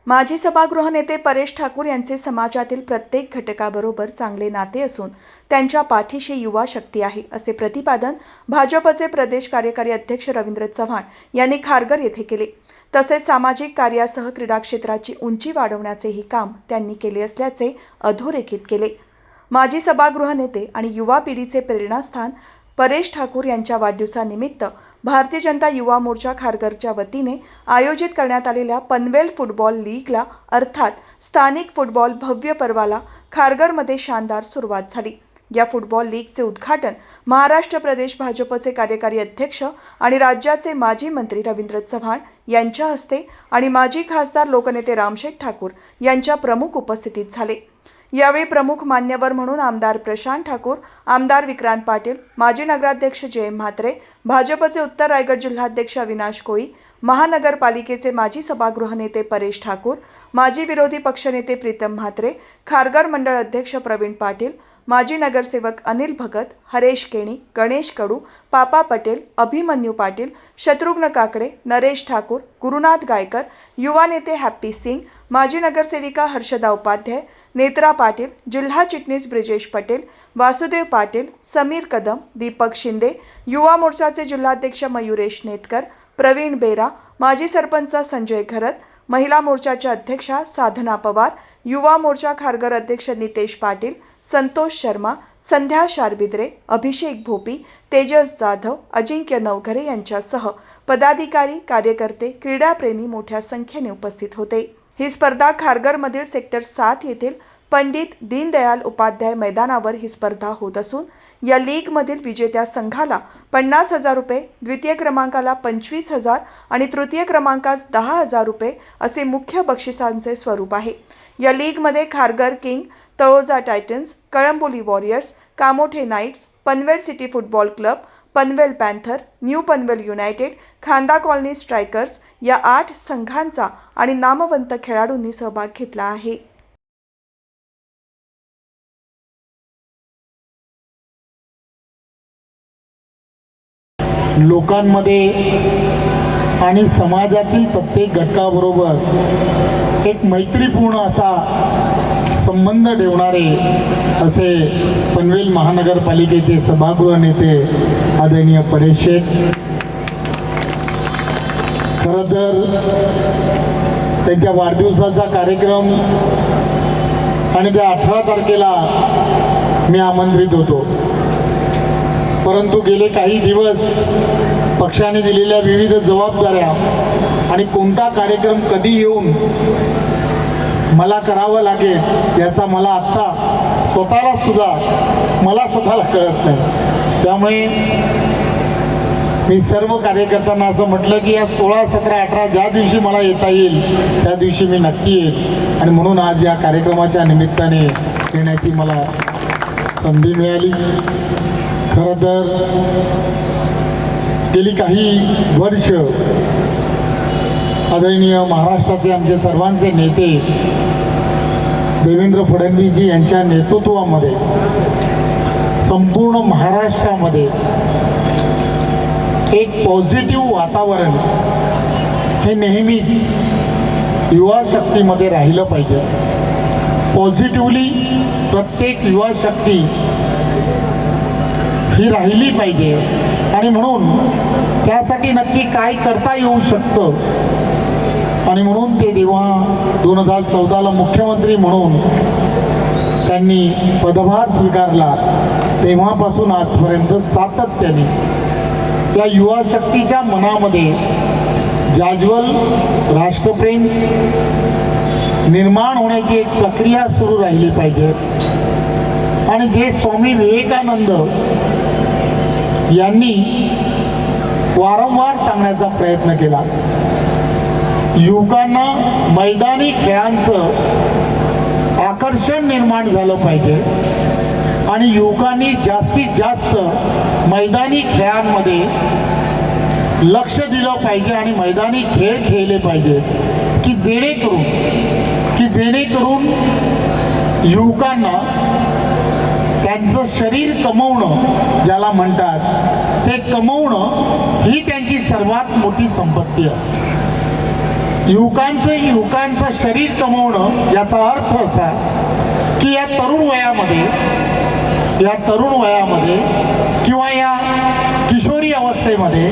माजी सभागृह नेते परेश ठाकूर यांचे समाजातील प्रत्येक घटकाबरोबर चांगले नाते असून त्यांच्या पाठीशी युवा शक्ती आहे, असे प्रतिपादन भाजपचे प्रदेश कार्यकारी अध्यक्ष रवींद्र चव्हाण यांनी खारघर येथे केले। तसेच सामाजिक कार्यासह क्रीडा क्षेत्राची उंची वाढवण्याचेही काम त्यांनी केले असल्याचे अधोरेखित केले। माजी सभागृह नेते आणि युवा पिढीचे प्रेरणास्थान परेश ठाकूर यांच्या वाढदिवसानिमित्त भारतीय जनता युवा मोर्चा खारघरच्या वतीने आयोजित करण्यात आलेल्या पनवेल फुटबॉल लीगला अर्थात स्थानिक फुटबॉल भव्य पर्वाला खारघरमध्ये शानदार सुरुवात झाली। या फुटबॉल लीगचे उद्घाटन महाराष्ट्र प्रदेश भाजपचे कार्यकारी अध्यक्ष आणि राज्याचे माजी मंत्री रवींद्र चव्हाण यांच्या हस्ते आणि माजी खासदार लोकनेते रामशेठ ठाकूर यांच्या प्रमुख उपस्थितीत झाले। यावेळी प्रमुख मान्यवर म्हणून आमदार प्रशांत ठाकूर, आमदार विक्रांत पाटील, माजी नगराध्यक्ष जयंत म्हात्रे, भाजपचे उत्तर रायगड जिल्हाध्यक्ष अविनाश कोळी, महानगरपालिकेचे माजी सभागृह नेते परेश ठाकूर, माजी विरोधी पक्षनेते प्रीतम म्हात्रे, खारघर मंडळ अध्यक्ष प्रवीण पाटील, माजी नगरसेवक अनिल भगत, हरेश केणी, गणेश कडू, पापा पटेल, अभिमन्यू पाटील, शत्रुघ्न काकडे, नरेश ठाकूर, गुरुनाथ गायकर, युवा नेते हॅप्पी सिंग, माजी नगरसेविका हर्षदा उपाध्याय, नेत्रा पाटील, जिल्हा चिटणीस ब्रिजेश पटेल, वासुदेव पाटील, समीर कदम, दीपक शिंदे, युवा मोर्चाचे जिल्हाध्यक्ष मयुरेश नेतकर, प्रवीण बेरा, माजी सरपंच संजय घरत, महिला मोर्चाच्या अध्यक्षा साधना पवार, युवा मोर्चा खारघर अध्यक्ष नितेश पाटील, संतोष शर्मा, संध्या शारबिद्रे, अभिषेक भोपी, तेजस जाधव, अजिंक्य नवघरे यांच्यासह पदाधिकारी, कार्यकर्ते, क्रीडाप्रेमी मोठ्या संख्येने उपस्थित होते। ही स्पर्धा खारघरमधील सेक्टर 7 येथील पंडित दीनदयाल उपाध्याय मैदानावर ही स्पर्धा होत असून या लीगमधील विजेत्या संघाला 50,000 रुपये, द्वितीय क्रमांकाला 25,000 आणि तृतीय क्रमांकास 10,000 रुपये असे मुख्य बक्षिसांचे स्वरूप आहे। या लीगमध्ये Kharghar king, Taloja Titans, Kalamboli warriors, Kamothe nights, Panvel city football club, Panvel panther, new Panvel United, खांदा कॉलनी स्ट्रायकर्स या 8 संघांचा आणि नामवंत खेळाडूंनी सहभाग घेतला आहे। लोकांमध्ये आणि समाजातील प्रत्येक घटकाबरोबर एक मैत्रीपूर्ण असा संबंध ठेवणारे असे पनवेल महानगरपालिकेचे सभागृह नेते आदरणीय परेश शेठ। खरं तर त्यांच्या वाढदिवसाचा कार्यक्रम आणि त्या 18 तारखेला मी आमंत्रित होतो, परंतु गेले काही दिवस पक्षाने दिलेल्या विविध जबाबदाऱ्या आणि कोणता कार्यक्रम कधी येऊन मला करावं लागेल याचा मला आत्ता मला स्वतःला कळत नाही। त्यामुळे मी सर्व कार्यकर्त्यांना असं म्हटलं की या 16, 17, 18 ज्या दिवशी मला येता येईल त्या दिवशी मी नक्की येईल आणि म्हणून आज या कार्यक्रमाच्या निमित्ताने येण्याची मला संधी मिळाली। खरं तर गेली काही वर्ष आदरणीय महाराष्ट्राचे आमचे सर्वांचे नेते देवेंद्र फडणवीसजी यांच्या नेतृत्वामध्ये संपूर्ण महाराष्ट्रामध्ये एक पॉझिटिव्ह वातावरण हे नेहमीच युवा शक्तीमध्ये राहिलं पाहिजे। पॉझिटिव्हली प्रत्येक युवा शक्ती ही राहिली पाहिजे आणि म्हणून त्यासाठी नक्की काय करता येऊ शकतं आणि म्हणून ते जेव्हा 2014ला मुख्यमंत्री म्हणून त्यांनी पदभार स्वीकारला तेव्हापासून आजपर्यंत सातत्याने या युवा शक्तीच्या मनामध्ये जाज्वल राष्ट्रप्रेम निर्माण होण्याची एक प्रक्रिया सुरू राहिली पाहिजे। आणि जे स्वामी विवेकानंद यांनी वारंवार सांगण्याचा प्रयत्न केला, युवकांना मैदानी खेळांचं आकर्षण निर्माण झालं पाहिजे आणि युवकांनी जास्तीत जास्त मैदानी खेळांमध्ये लक्ष दिलं पाहिजे आणि मैदानी खेळ खेळले पाहिजेत की जेणेकरून युवकांना त्यांचं शरीर कमवणं ज्याला म्हणतात ते कमवणं ही त्यांची सर्वात मोठी संपत्ती आहे। युवकांचं शरीर कमवणं याचा अर्थ असा की या तरुण वयामध्ये किंवा या किशोरी अवस्थेमध्ये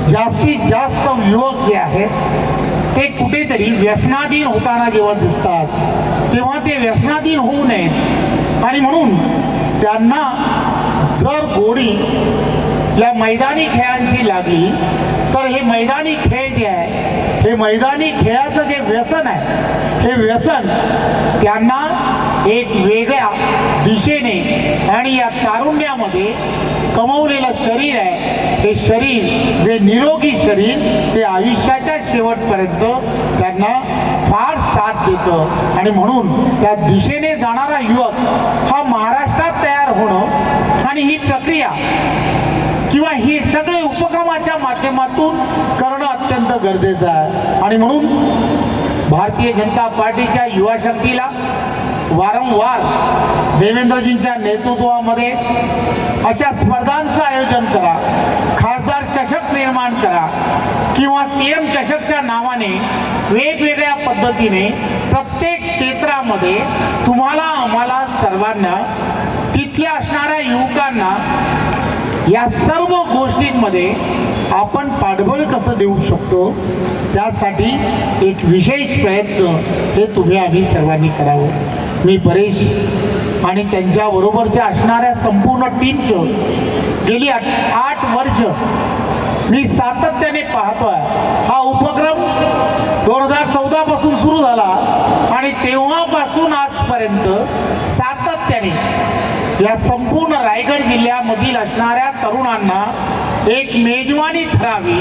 जास्तीत जास्त युवक जे आहेत ते कुठेतरी व्यसनाधीन होताना जेव्हा दिसतात तेव्हा ते व्यसनाधीन होऊ नयेत आणि म्हणून त्यांना जर गोडी या मैदानी खेळांशी लागली तर हे मैदानी खेळ जे आहे हे मैदानी खेळाचं जे व्यसन आहे हे व्यसन त्यांना एक वेगळ्या दिशेने आणि या तारुण्यामध्ये कमवलेलं शरीर आहे हे शरीर जे निरोगी शरीर ते आयुष्याच्या शेवटपर्यंत त्यांना फार साथ देतं आणि म्हणून त्या दिशेने जाणारा युवक हा महाराष्ट्रात तयार होणं आणि ही प्रक्रिया किंवा हे सगळे उपक्रमाच्या माध्यमातून करणं अत्यंत गरजेचं आहे आणि म्हणून भारतीय जनता पार्टीच्या युवा शक्तीला वारंवार देवेंद्रजींच्या नेतृत्वामध्ये अशा स्पर्धांचं आयोजन करा, खासदार चषक निर्माण करा किंवा CM चषकच्या नावाने वेगवेगळ्या पद्धतीने प्रत्येक क्षेत्रामध्ये तुम्हाला आम्हाला सर्वांना तिथल्या असणाऱ्या युवकांना या सर्व गोष्टींमध्ये आपण पाठबळ कसं देऊ शकतो त्यासाठी एक विशेष प्रयत्न हे तुम्ही आम्ही सर्वांनी करावं. मी परेश आणि त्यांच्याबरोबरच्या असणाऱ्या संपूर्ण टीमचं गेली 8 वर्ष मी सातत्याने पाहतोय. हा उपक्रम 2014 पासून सुरू झाला आणि तेव्हापासून आजपर्यंत सातत्याने या संपूर्ण रायगड जिल्ह्यामधील असणाऱ्या तरुणांना एक मेजवानी ठरावी,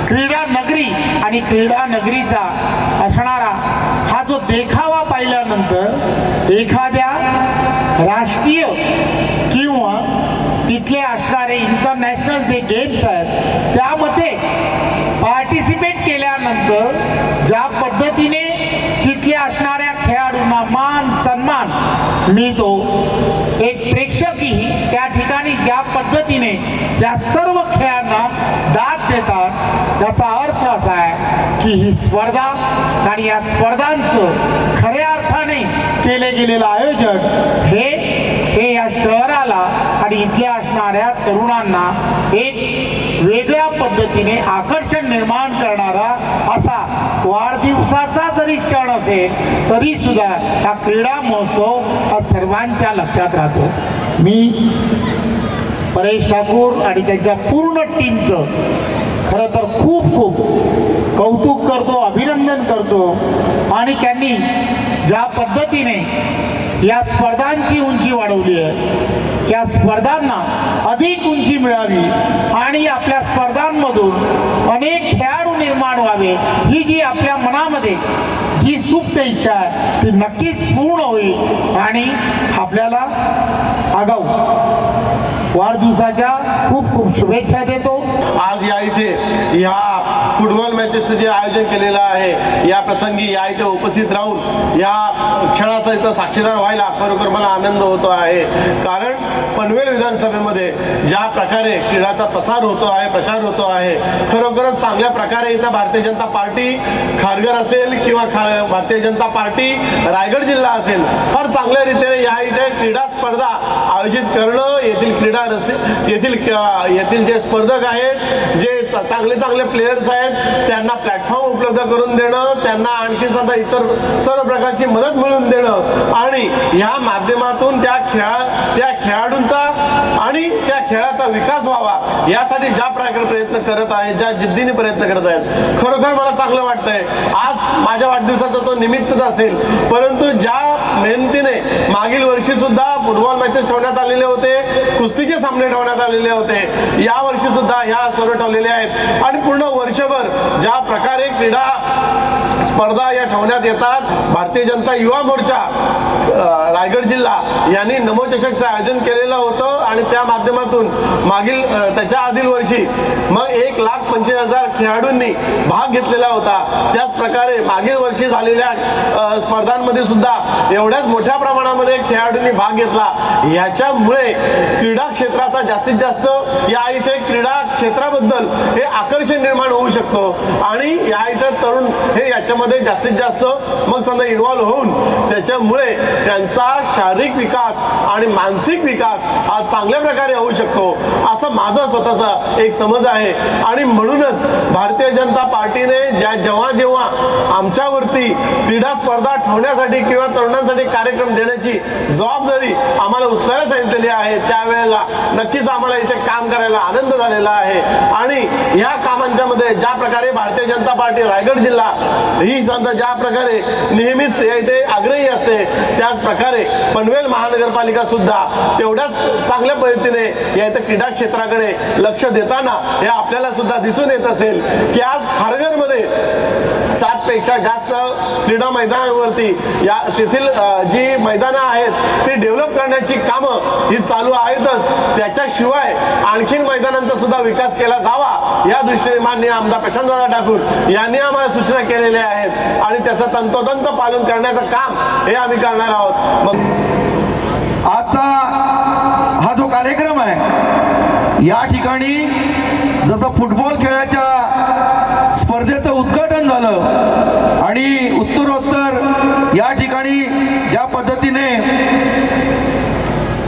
क्रीडा नगरी आणि क्रीडा नगरीचा असणारा हा जो देखावा पाहिल्यानंतर एखाद्या राष्ट्रीय किंवा तिथले असणारे इंटरनॅशनल जे गेम्स आहेत त्यामध्ये पार्टिसिपेट केल्यानंतर ज्या पद्धतीने तिथल्या असणाऱ्या खेळाडूंना मान सन्मान मिळतो, एक प्रेक्षकही त्या ठिकाणी ज्या पद्धतीने त्या सर्व खेळांना दाद देतात त्याचा अर्थ असा आहे की ही स्पर्धा आणि या स्पर्धांचं खऱ्या अर्थाने केले गेलेलं आयोजन हे या शहराला आणि इथल्या असणाऱ्या तरुणांना एक वेगळ्या पद्धतीने आकर्षण निर्माण करणारा असा वाढदिवसाचा जरी क्षण असेल तरी सुद्धा हा क्रीडा महोत्सव हा सर्वांच्या लक्षात राहतो. मी परेश ठाकूर आणि त्यांच्या पूर्ण टीमचं खरं तर खूप कौतुक करतो, अभिनंदन करतो आणि त्यांनी ज्या पद्धतीने या स्पर्धांची उंची वाढवली आहे, या स्पर्धांना अधिक उंची मिळावी आणि आपल्या स्पर्धांमधून अनेक खेळाडू निर्माण व्हावे ही जी आपल्या मनामध्ये जी सुप्त इच्छा आहे ती नक्कीच पूर्ण होईल आणि आपल्याला आगाऊ वाढदिवसाच्या खूप शुभेच्छा देतो. आज या इथे या फुटबॉल मॅचेसचं जे आयोजन केलेलं आहे या प्रसंगी या इथे उपस्थित राहून या क्षणाचा इथं साक्षीदार व्हायला खरोखर मला आनंद होतो आहे. कारण पनवेल विधानसभेमध्ये ज्या प्रकारे क्रीडाचा प्रचार होतो आहे खरोखरच चांगल्या प्रकारे इथं भारतीय जनता पार्टी खारघर असेल किंवा भारतीय जनता पार्टी रायगड जिल्हा असेल फार चांगल्या रीतीने या इथे क्रीडा स्पर्धा आयोजित करणं, येथील जे स्पर्धक आहेत, जे चांगले प्लेयर्स आहेत त्यांना प्लॅटफॉर्म उपलब्ध करून देणं, त्यांना आणखी सुद्धा इतर सर्व प्रकारची मदत मिळवून देणं आणि ह्या माध्यमातून त्या खेळाडूंचा आणि त्या खेळाचा विकास व्हावा यासाठी ज्या प्रकारे प्रयत्न करत आहेत, ज्या जिद्दीने प्रयत्न करत आहेत खरोखर मला चांगलं वाटतंय. आज माझ्या वाढदिवसाचा तो निमित्तच असेल परंतु ज्या मेहनतीने मागील वर्षी सुद्धा फुटबॉल मॅचेस ठेवण्यात आलेले होते, कुस्तीचे सामने ठेवण्यात आलेले होते, या वर्षी सुद्धा ह्या सर्व ठेवलेल्या आहेत आणि पूर्ण वर्षभर ज्या प्रकारे क्रीडा स्पर्धा या ठेवण्यात येतात. भारतीय जनता युवा मोर्चा रायगड जिल्हा यांनी नमो चषकचं आयोजन केलेलं होतं आणि त्या माध्यमातून मागील त्याच्या आधील वर्षी मग 1,25,000 खेळाडूंनी भाग घेतलेला होता. त्याच प्रकारे मागील वर्षी झालेल्या स्पर्धांमध्ये सुद्धा एवढ्याच मोठ्या प्रमाणामध्ये खेळाडूंनी भाग घेतला. याच्यामुळे क्रीडा क्षेत्राचा जास्तीत जास्त या इथे क्रीडा क्षेत्राबद्दल हे आकर्षण निर्माण होऊ शकतो आणि या इथे तरुण हे याच्यामध्ये जास्तीत जास्त मग समजा इन्व्हॉल्व्ह होऊन त्याच्यामुळे त्यांचा शारीरिक विकास आणि मानसिक विकास हा चांगल्या प्रकारे होऊ शकतो असं माझं स्वतःचा एक समज आहे. आणि म्हणूनच भारतीय जनता पार्टीने जेव्हा जेव्हा आमच्यावरती क्रीडा स्पर्धा ठेवण्यासाठी किंवा तरुणांसाठी कार्यक्रम देण्याची जबाबदारी आम्हाला उचलायला सांगितलेली आहे त्यावेळेला नक्कीच आम्हाला इथे काम करायला आनंद झालेला आहे. आणि ह्या कामांच्या मध्ये ज्या प्रकारे भारतीय जनता पार्टी रायगड जिल्हा ही संत ज्या प्रकारे नेहमीच इथे आग्रही असते त्याच प्रकारे पनवेल महानगरपालिका सुद्धा तेवढ्याच चांगल्या पद्धतीने या इथे क्रीडा क्षेत्राकडे लक्ष देताना हे आपल्याला सुद्धा दिसून येत असेल की आज खारघरमध्ये 7 पेक्षा जास्त क्रीडा मैदानावरती या तेथील जी मैदानं आहेत ती डेव्हलप करण्याची कामं ही चालू आहेतच. त्याच्याशिवाय आणखीन मैदानांचा सुद्धा विकास केला जावा या दृष्टीने माननीय आमदार प्रशांतदादा ठाकूर यांनी आम्हाला सूचना केलेल्या आहेत आणि त्याचं तंतोतंत पालन करण्याचं काम हे आम्ही करणार आहोत. मग आजचा हा जो कार्यक्रम आहे या ठिकाणी जसं फुटबॉल खेळाच्या स्पर्धेचं उद्घाटन झालं आणि उत्तरोत्तर या ठिकाणी ज्या पद्धतीने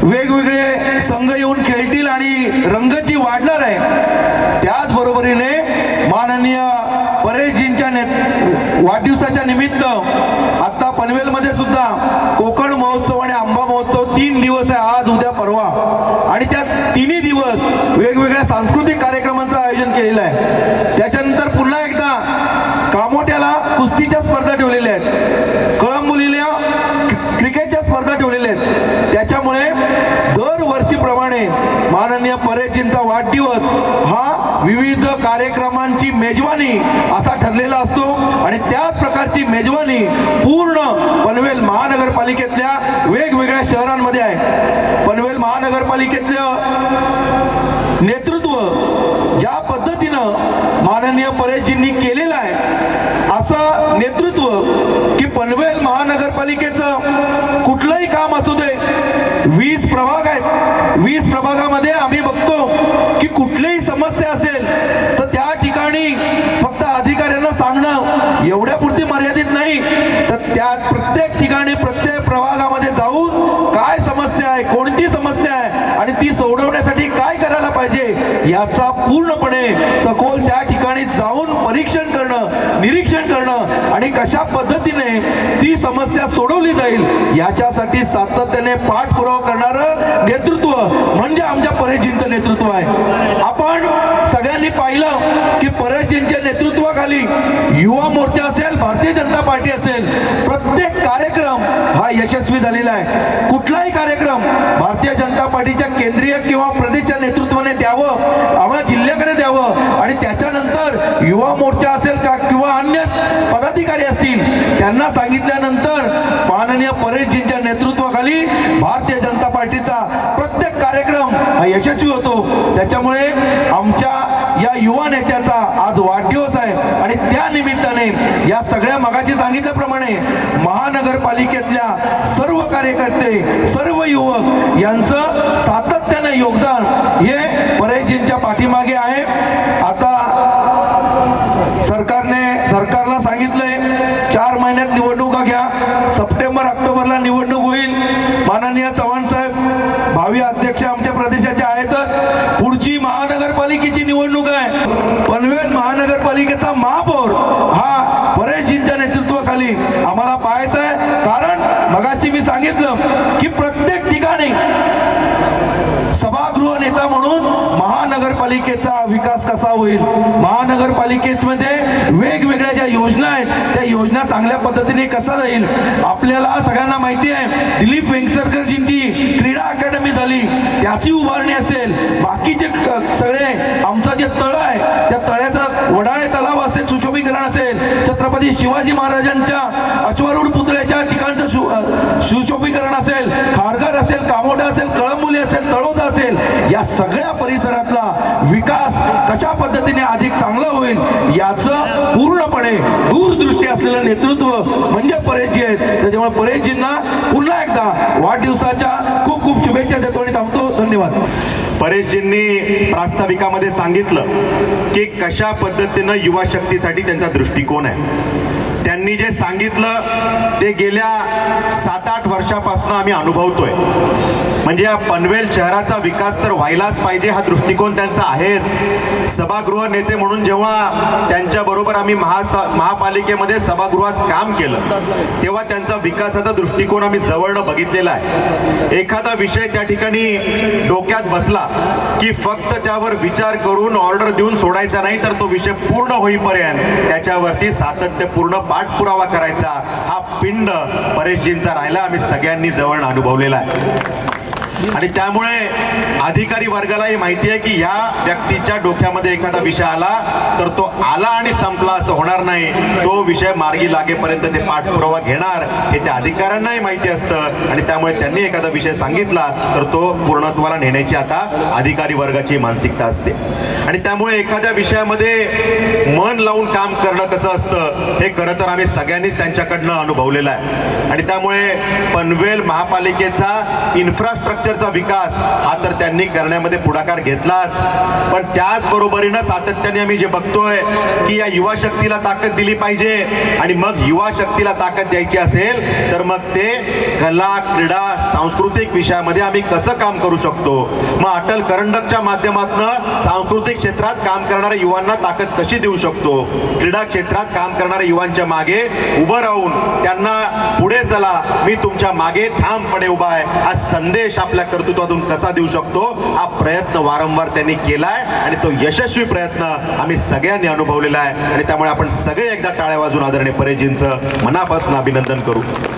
वेगवेगळे संघ येऊन खेळतील आणि रंगतची वाढणार आहे त्याचबरोबरीने माननीय परेशजींच्या वाढदिवसाच्या निमित्त आता पनवेलमध्ये सुद्धा कोकण महोत्सव आणि आंबा महोत्सव 3 दिवस आहे आज उद्या परवा आणि त्या 3 दिवस वेगवेगळ्या सांस्कृतिक कार्यक्रमांचं आयोजन केलेलं आहे. त्याच्यानंतर पुन्हा एकदा कामोट्याला कुस्तीच्या स्पर्धा ठेवलेल्या आहेत कळंबोलीला क्रिकेटच्या स्पर्धा ठेवलेल्या आहेत. त्याच्यामुळे दरवर्षीप्रमाणे माननीय परेशजींचा वाढदिवस हा विविध कार्यक्रमांची मेजवानी असा ठरलेला असतो आणि त्याच प्रकारची मेजवानी पूर्ण पनवेल महानगरपालिकेतल्या वेगवेगळ्या शहरांमध्ये आहे. पनवेल महानगरपालिकेतलं नेतृत्व ज्या पद्धतीनं माननीय परेशजींनी केलेलं आहे असं नेतृत्व की पनवेल महानगरपालिकेचं कुठलंही काम असू दे 20 प्रभाग आहेत 20 प्रभागामध्ये आम्ही बघतो की कुठलीही समस्या असेल तर त्या ठिकाणी फक्त अधिकाऱ्यांना सांगणं एवढ्यापुरती मर्यादित नाही तर त्या प्रत्येक ठिकाणी प्रत्येक प्रभागामध्ये जाऊन काय समस्या आहे कोणती समस्या आहे आणि ती सोडवण्यासाठी काय करायला पाहिजे याचा पूर्णपणे सखोल त्या ठिकाणी जाऊन परीक्षण करणं निरीक्षण करणं आणि कशा पद्धतीने ती समस्या सोडवली जाईल याच्यासाठी सातत्याने पाठपुरावा करणारं नेतृत्व म्हणजे आमच्या परेशजींचं नेतृत्व आहे. आपण सगळ्यांनी पाहिलं की परेशजींच्या नेतृत्वाखाली युवा मोर्चा असेल भारतीय जनता पार्टी असेल प्रत्येक कार्यक्रम हा यशस्वी झालेला आहे. कुठलाही कार्यक्रम भारतीय जनता पार्टीच्या केंद्रीय किंवा प्रदेशच्या नेतृत्वाने द्यावं आम्हाला जिल्ह्याकडे द्यावं आणि त्याच्यानंतर युवा मोर्चा असेल का किंवा अन्य पदाधिकारी असतील त्यांना सांगितल्यानंतर माननीय परेशजींच्या नेतृत्वाखाली भारतीय जनता पार्टीचा प्रत्येक कार्यक्रम हा यशस्वी होतो. त्याच्यामुळे आमच्या या युवा नेत्याचा आज वाढदिवस आहे आणि त्या निमित्ताने या सगळ्या मगाशी सांगितल्याप्रमाणे महानगरपालिकेतल्या सर्व कार्यकर्ते सर्व युवक यांचं सातत्याने योगदान हे परेशजींच्या पाठीमागे आहे. आता सरकारला सांगितलंय 4 महिन्यात निवडणुका घ्या सप्टेंबर ऑक्टोबरला निवडणूक होईल. माननीय चव्हाण साहेब भावी अध्यक्ष आमच्या प्रदेशाचे आहेतच. पुढची महानगरपालिकेची निवडणूक आहे. पनवेल महानगरपालिकेचा महापौर हा परेशजींच्या नेतृत्वाखाली आम्हाला पाहायचा आहे. कारण मगाशी मी सांगितलं की प्रत्येक ठिकाणी सभागृह नेता म्हणून महानगरपालिकेचा विकास कसा होईल महानगरपालिकेमध्ये वेगवेगळ्या ज्या योजना आहेत त्या योजना चांगल्या पद्धतीने कसा जाईल. आपल्याला सगळ्यांना माहिती आहे दिलीप वेंगसरकरजींची क्रीडा अकादमी झाली त्याची उभारणी असेल बाकीचे सगळे आमचं जे तळ आहे त्या तळ्याचा वडाळे तलाव असेल सुशोभीकरण असेल छत्रपती शिवाजी महाराजांच्या अश्वारूढ पुतळ्याच्या ठिकाणचं सुशोभीकरण असेल खारघर असेल कामोठा असेल कळंबोली असेल तळोजा असेल या सगळ्या परिसरातला विकास कशा पद्धतीने अधिक चांगला होईल याचं पूर्णपणे दूरदृष्टी असलेलं नेतृत्व म्हणजे परेशजी आहेत. त्याच्यामुळे परेशजींना पुन्हा एकदा वाढदिवसाच्या खूप खूप शुभेच्छा देतो आणि थांबतो. धन्यवाद. परेशजींनी प्रास्ताविकामध्ये सांगितलं की कशा पद्धतीनं युवा शक्तीसाठी त्यांचा दृष्टिकोन आहे. त्यांनी जे सांगितलं ते गेल्या 7-8 वर्षापासून आम्ही अनुभवतोय. म्हणजे या पनवेल शहराचा विकास तर व्हायलाच पाहिजे हा दृष्टिकोन त्यांचा आहेच. सभागृह नेते म्हणून जेव्हा त्यांच्याबरोबर आम्ही महापालिकेमध्ये सभागृहात काम केलं तेव्हा त्यांचा विकासाचा दृष्टिकोन आम्ही जवळनं बघितलेला आहे. एखादा विषय त्या ठिकाणी डोक्यात बसला की फक्त त्यावर विचार करून ऑर्डर देऊन सोडायचा नाही, तर तो विषय पूर्ण होईपर्यंत त्याच्यावरती सातत्यपूर्ण पाठपुरावा करायचा हा पिंड परेशजींचा राहिला आम्ही सगळ्यांनी जवळ अनुभवलेला आहे. आणि त्यामुळे अधिकारी वर्गालाही माहिती आहे की ह्या व्यक्तीच्या डोक्यामध्ये एखादा विषय आला तर तो आला आणि संपला असं होणार नाही. तो विषय मार्गी लागेपर्यंत ते पाठपुरावा घेणार हे त्या अधिकाऱ्यांनाही माहिती असतं. आणि त्यामुळे त्यांनी एखादा विषय सांगितला तर तो पूर्णत्वाला नेण्याची आता अधिकारी वर्गाची मानसिकता असते. आणि त्यामुळे एखाद्या विषयामध्ये मन लावून काम करणं कसं असतं हे खरं तर आम्ही सगळ्यांनीच त्यांच्याकडनं अनुभवलेलं आहे. आणि त्यामुळे पनवेल महापालिकेचा इन्फ्रास्ट्रक्चरचा विकास हा तर त्यांनी करण्यामध्ये पुढाकार घेतलाच, पण त्याचबरोबरीनं सातत्याने आम्ही जे बघतोय की या युवा शक्तीला ताकद दिली पाहिजे. आणि मग युवा शक्तीला ताकद द्यायची असेल तर मग ते कला, क्रीडा, सांस्कृतिक विषयामध्ये आम्ही कसं काम करू शकतो. मग अटल करंडकच्या माध्यमातून सांस्कृतिक क्षेत्रात काम करणाऱ्या युवांना ताकद कशी देऊ शकतो. क्रीडा क्षेत्रात काम करणाऱ्या युवांच्या मागे उभं राहून त्यांना पुढे चला, मी तुमच्या मागे ठामपणे उभा आहे हा संदेश आपल्या कर्तृत्वातून कसा देऊ शकतो हा प्रयत्न वारंवार त्यांनी केलाय. आणि तो यशस्वी प्रयत्न आम्ही सगळ्यांनी अनुभवलेला आहे. आणि त्यामुळे आपण सगळे एकदा टाळ्या वाजून आदरणीय परेशजींचं मनापासून अभिनंदन करू.